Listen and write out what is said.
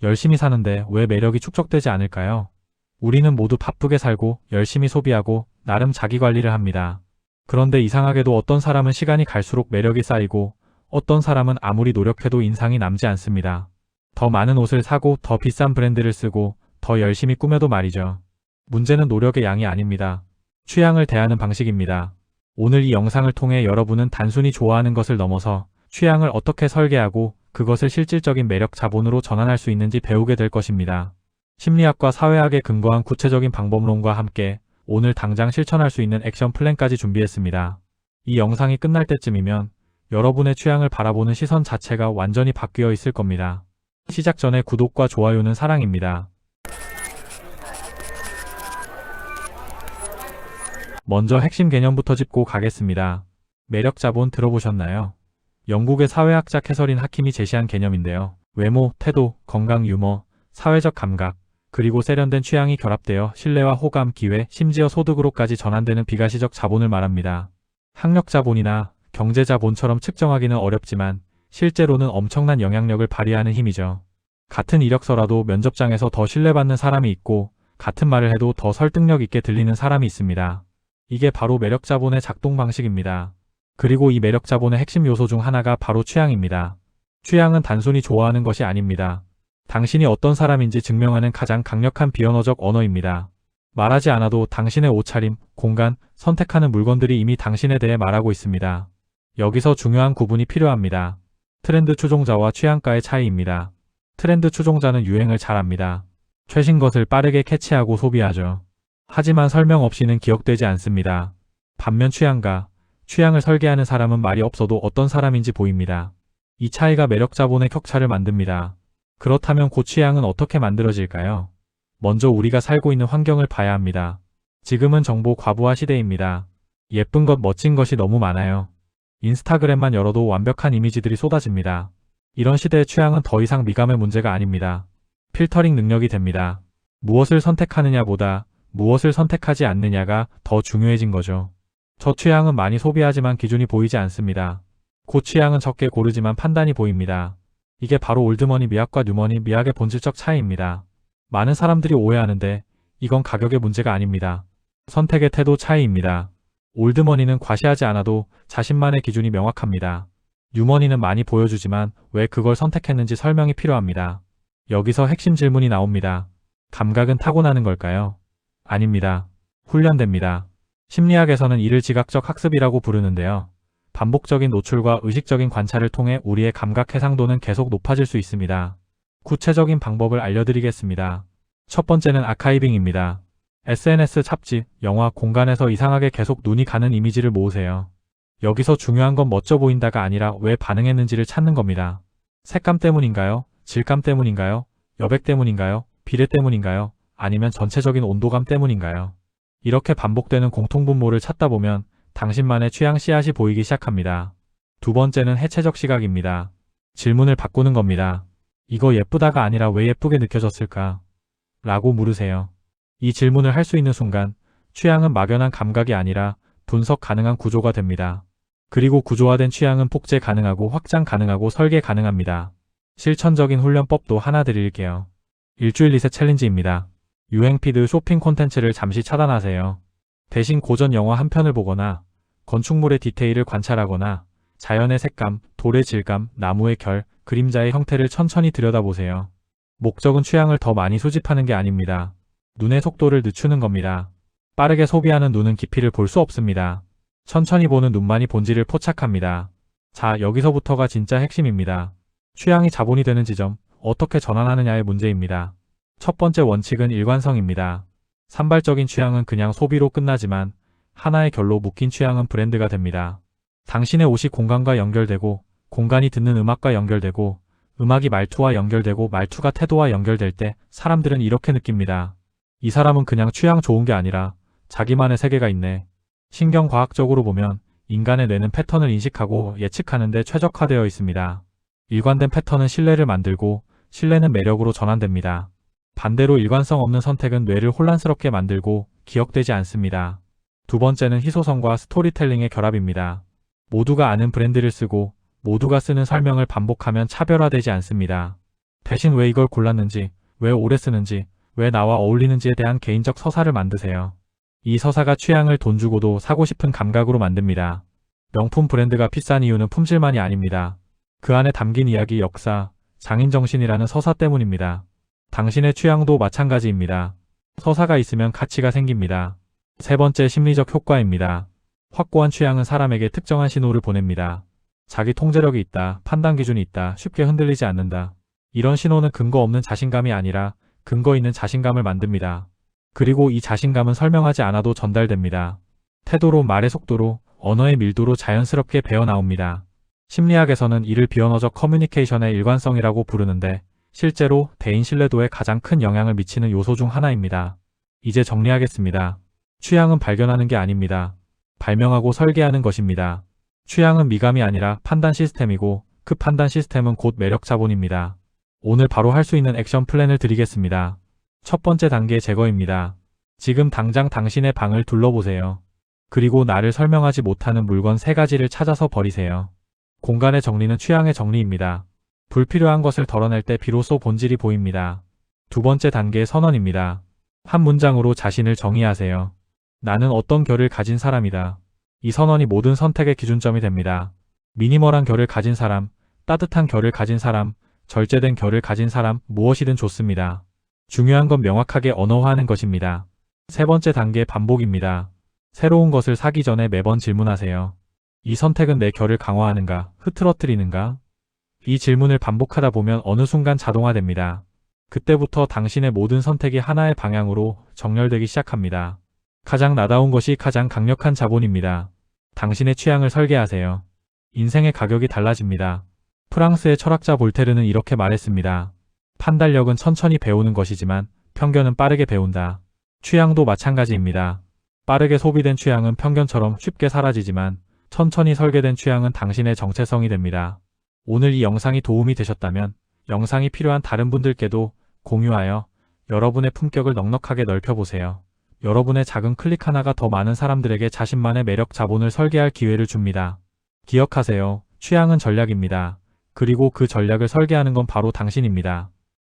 열심히 사는데 왜 매력이 축적되지 않을까요? 우리는 모두 바쁘게 살고 열심히 소비하고 나름 자기 관리를 합니다. 그런데 이상하게도 어떤 사람은 시간이 갈수록 매력이 쌓이고 어떤 사람은 아무리 노력해도 인상이 남지 않습니다. 더 많은 옷을 사고 더 비싼 브랜드를 쓰고 더 열심히 꾸며도 말이죠. 문제는 노력의 양이 아닙니다. 취향을 대하는 방식입니다. 오늘 이 영상을 통해 여러분은 단순히 좋아하는 것을 넘어서 취향을 어떻게 설계하고 그것을 실질적인 매력 자본으로 전환할 수 있는지 배우게 될 것입니다. 심리학과 사회학에 근거한 구체적인 방법론과 함께 오늘 당장 실천할 수 있는 액션 플랜까지 준비했습니다. 이 영상이 끝날 때쯤이면 여러분의 취향을 바라보는 시선 자체가 완전히 바뀌어 있을 겁니다. 시작 전에 구독과 좋아요는 사랑입니다. 먼저 핵심 개념부터 짚고 가겠습니다. 매력 자본 들어보셨나요? 영국의 사회학자 캐서린 하킴이 제시한 개념인데요. 외모, 태도, 건강, 유머, 사회적 감각, 그리고 세련된 취향이 결합되어 신뢰와 호감, 기회, 심지어 소득으로까지 전환되는 비가시적 자본을 말합니다. 학력 자본이나 경제 자본처럼 측정하기는 어렵지만 실제로는 엄청난 영향력을 발휘하는 힘이죠. 같은 이력서라도 면접장에서 더 신뢰받는 사람이 있고 같은 말을 해도 더 설득력 있게 들리는 사람이 있습니다. 이게 바로 매력 자본의 작동 방식입니다. 그리고 이 매력 자본의 핵심 요소 중 하나가 바로 취향입니다. 취향은 단순히 좋아하는 것이 아닙니다. 당신이 어떤 사람인지 증명하는 가장 강력한 비언어적 언어입니다. 말하지 않아도 당신의 옷차림, 공간, 선택하는 물건들이 이미 당신에 대해 말하고 있습니다. 여기서 중요한 구분이 필요합니다. 트렌드 추종자와 취향가의 차이입니다. 트렌드 추종자는 유행을 잘 압니다. 최신 것을 빠르게 캐치하고 소비하죠. 하지만 설명 없이는 기억되지 않습니다. 반면 취향가, 취향을 설계하는 사람은 말이 없어도 어떤 사람인지 보입니다. 이 차이가 매력 자본의 격차를 만듭니다. 그렇다면 고취향은 어떻게 만들어질까요? 먼저 우리가 살고 있는 환경을 봐야 합니다. 지금은 정보 과부하 시대입니다. 예쁜 것, 멋진 것이 너무 많아요. 인스타그램만 열어도 완벽한 이미지들이 쏟아집니다. 이런 시대의 취향은 더 이상 미감의 문제가 아닙니다. 필터링 능력이 됩니다. 무엇을 선택하느냐보다 무엇을 선택하지 않느냐가 더 중요해진 거죠. 저 취향은 많이 소비하지만 기준이 보이지 않습니다. 고취향은 적게 고르지만 판단이 보입니다. 이게 바로 올드머니 미학과 뉴머니 미학의 본질적 차이입니다. 많은 사람들이 오해하는데 이건 가격의 문제가 아닙니다. 선택의 태도 차이입니다. 올드머니는 과시하지 않아도 자신만의 기준이 명확합니다. 뉴머니는 많이 보여주지만 왜 그걸 선택했는지 설명이 필요합니다. 여기서 핵심 질문이 나옵니다. 감각은 타고나는 걸까요? 아닙니다. 훈련됩니다. 심리학에서는 이를 지각적 학습이라고 부르는데요. 반복적인 노출과 의식적인 관찰을 통해 우리의 감각 해상도는 계속 높아질 수 있습니다. 구체적인 방법을 알려드리겠습니다. 첫 번째는 아카이빙입니다. SNS, 잡지, 영화, 공간에서 이상하게 계속 눈이 가는 이미지를 모으세요. 여기서 중요한 건 멋져 보인다가 아니라 왜 반응했는지를 찾는 겁니다. 색감 때문인가요? 질감 때문인가요? 여백 때문인가요? 비례 때문인가요? 아니면 전체적인 온도감 때문인가요? 이렇게 반복되는 공통분모를 찾다 보면 당신만의 취향 씨앗이 보이기 시작합니다. 두 번째는 해체적 시각입니다. 질문을 바꾸는 겁니다. 이거 예쁘다가 아니라 왜 예쁘게 느껴졌을까? 라고 물으세요. 이 질문을 할 수 있는 순간 취향은 막연한 감각이 아니라 분석 가능한 구조가 됩니다. 그리고 구조화된 취향은 복제 가능하고 확장 가능하고 설계 가능합니다. 실천적인 훈련법도 하나 드릴게요. 일주일 리셋 챌린지입니다. 유행 피드, 쇼핑 콘텐츠를 잠시 차단하세요. 대신 고전 영화 한 편을 보거나 건축물의 디테일을 관찰하거나 자연의 색감, 돌의 질감, 나무의 결, 그림자의 형태를 천천히 들여다보세요. 목적은 취향을 더 많이 수집하는 게 아닙니다. 눈의 속도를 늦추는 겁니다. 빠르게 소비하는 눈은 깊이를 볼 수 없습니다. 천천히 보는 눈만이 본질을 포착합니다. 자, 여기서부터가 진짜 핵심입니다. 취향이 자본이 되는 지점, 어떻게 전환하느냐의 문제입니다. 첫 번째 원칙은 일관성입니다. 산발적인 취향은 그냥 소비로 끝나지만 하나의 결로 묶인 취향은 브랜드가 됩니다. 당신의 옷이 공간과 연결되고 공간이 듣는 음악과 연결되고 음악이 말투와 연결되고 말투가 태도와 연결될 때 사람들은 이렇게 느낍니다. 이 사람은 그냥 취향 좋은 게 아니라 자기만의 세계가 있네. 신경과학적으로 보면 인간의 뇌는 패턴을 인식하고 예측하는 데 최적화되어 있습니다. 일관된 패턴은 신뢰를 만들고 신뢰는 매력으로 전환됩니다. 반대로 일관성 없는 선택은 뇌를 혼란스럽게 만들고 기억되지 않습니다. 두 번째는 희소성과 스토리텔링의 결합입니다. 모두가 아는 브랜드를 쓰고 모두가 쓰는 설명을 반복하면 차별화되지 않습니다. 대신 왜 이걸 골랐는지, 왜 오래 쓰는지, 왜 나와 어울리는지에 대한 개인적 서사를 만드세요. 이 서사가 취향을 돈 주고도 사고 싶은 감각으로 만듭니다. 명품 브랜드가 비싼 이유는 품질만이 아닙니다. 그 안에 담긴 이야기, 역사, 장인정신이라는 서사 때문입니다. 당신의 취향도 마찬가지입니다. 서사가 있으면 가치가 생깁니다. 세 번째, 심리적 효과입니다. 확고한 취향은 사람에게 특정한 신호를 보냅니다. 자기 통제력이 있다, 판단 기준이 있다, 쉽게 흔들리지 않는다. 이런 신호는 근거 없는 자신감이 아니라 근거 있는 자신감을 만듭니다. 그리고 이 자신감은 설명하지 않아도 전달됩니다. 태도로, 말의 속도로, 언어의 밀도로 자연스럽게 배어나옵니다. 심리학에서는 이를 비언어적 커뮤니케이션의 일관성이라고 부르는데 실제로 대인 신뢰도에 가장 큰 영향을 미치는 요소 중 하나입니다. 이제 정리하겠습니다. 취향은 발견하는 게 아닙니다. 발명하고 설계하는 것입니다. 취향은 미감이 아니라 판단 시스템이고 그 판단 시스템은 곧 매력 자본입니다. 오늘 바로 할 수 있는 액션 플랜을 드리겠습니다. 첫 번째 단계, 제거입니다. 지금 당장 당신의 방을 둘러보세요. 그리고 나를 설명하지 못하는 물건 3가지를 찾아서 버리세요. 공간의 정리는 취향의 정리입니다. 불필요한 것을 덜어낼 때 비로소 본질이 보입니다. 두 번째 단계, 선언입니다. 한 문장으로 자신을 정의하세요. 나는 어떤 결을 가진 사람이다. 이 선언이 모든 선택의 기준점이 됩니다. 미니멀한 결을 가진 사람, 따뜻한 결을 가진 사람, 절제된 결을 가진 사람, 무엇이든 좋습니다. 중요한 건 명확하게 언어화하는 것입니다. 세 번째 단계, 반복입니다. 새로운 것을 사기 전에 매번 질문하세요. 이 선택은 내 결을 강화하는가, 흐트러뜨리는가? 이 질문을 반복하다 보면 어느 순간 자동화됩니다. 그때부터 당신의 모든 선택이 하나의 방향으로 정렬되기 시작합니다. 가장 나다운 것이 가장 강력한 자본입니다. 당신의 취향을 설계하세요. 인생의 가격이 달라집니다. 프랑스의 철학자 볼테르는 이렇게 말했습니다. 판단력은 천천히 배우는 것이지만 편견은 빠르게 배운다. 취향도 마찬가지입니다. 빠르게 소비된 취향은 편견처럼 쉽게 사라지지만 천천히 설계된 취향은 당신의 정체성이 됩니다. 오늘 이 영상이 도움이 되셨다면 영상이 필요한 다른 분들께도 공유하여 여러분의 품격을 넉넉하게 넓혀보세요. 여러분의 작은 클릭 하나가 더 많은 사람들에게 자신만의 매력 자본을 설계할 기회를 줍니다. 기억하세요. 취향은 전략입니다. 그리고 그 전략을 설계하는 건 바로 당신입니다.